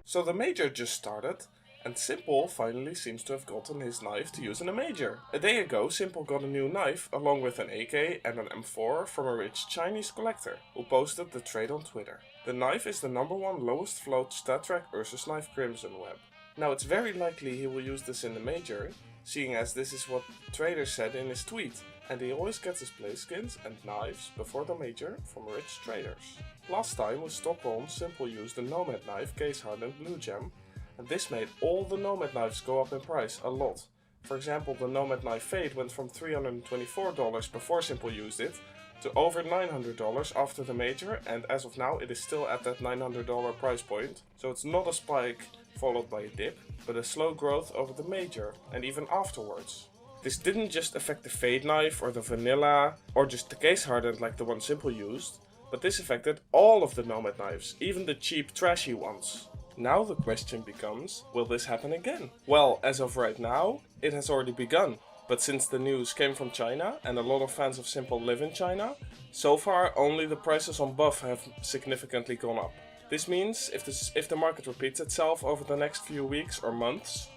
So the major just started, and S1mple finally seems to have gotten his knife to use in a major. A day ago, S1mple got a new knife along with an AK and an M4 from a rich Chinese collector, who posted the trade on Twitter. The knife is the #1 lowest float StatTrak Ursus knife Crimson Web. Now it's very likely he will use this in the major, seeing as this is what the trader said in his tweet, and he always gets his play skins and knives before the major from rich traders. Last time with Stockholm, S1mple used the Nomad Knife case hardened blue gem, and this made all the Nomad knives go up in price a lot. For example, the Nomad Knife Fade went from $324 before S1mple used it to over $900 after the major, and as of now it is still at that $900 price point. So it's not a spike followed by a dip, but a slow growth over the major and even afterwards. This didn't just affect the Fade knife or the Vanilla or just the case hardened like the one S1mple used, but this affected all of the Nomad knives, even the cheap trashy ones. Now the question becomes, will this happen again? Well, as of right now, it has already begun. But since the news came from China and a lot of fans of S1mple live in China, so far only the prices on buff have significantly gone up. This means if the market repeats itself over the next few weeks or months,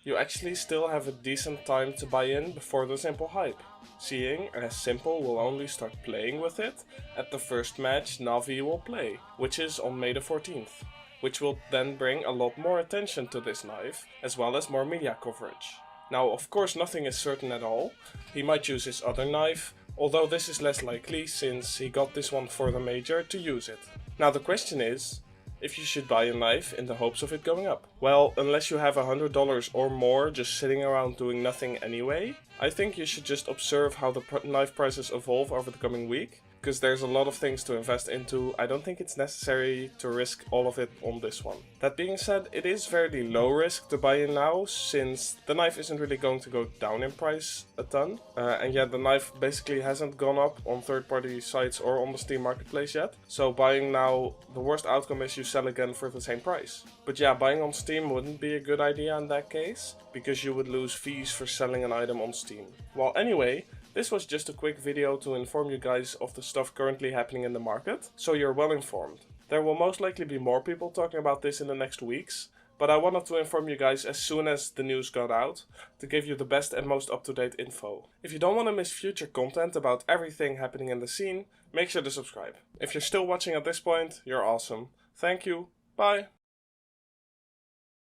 you actually still have a decent time to buy in before the S1mple hype, seeing as S1mple will only start playing with it at the first match Navi will play, which is on May the 14th, which will then bring a lot more attention to this knife, as well as more media coverage. Now, of course, nothing is certain at all. He might use his other knife, although this is less likely since he got this one for the major to use it. Now the question is, if you should buy a knife in the hopes of it going up. Well, unless you have $100 or more just sitting around doing nothing anyway, I think you should just observe how the knife prices evolve over the coming week, because there's a lot of things to invest into. I don't think it's necessary to risk all of it on this one. That being said, it is fairly low risk to buy in now, since the knife isn't really going to go down in price a ton. And yet the knife basically hasn't gone up on third-party sites or on the Steam marketplace yet. So buying now, the worst outcome is you sell again for the same price. But yeah, buying on Steam wouldn't be a good idea in that case, because you would lose fees for selling an item on Steam. Well, anyway, this was just a quick video to inform you guys of the stuff currently happening in the market, so you're well informed. There will most likely be more people talking about this in the next weeks, but I wanted to inform you guys as soon as the news got out, to give you the best and most up-to-date info. If you don't want to miss future content about everything happening in the scene, make sure to subscribe. If you're still watching at this point, you're awesome. Thank you, bye!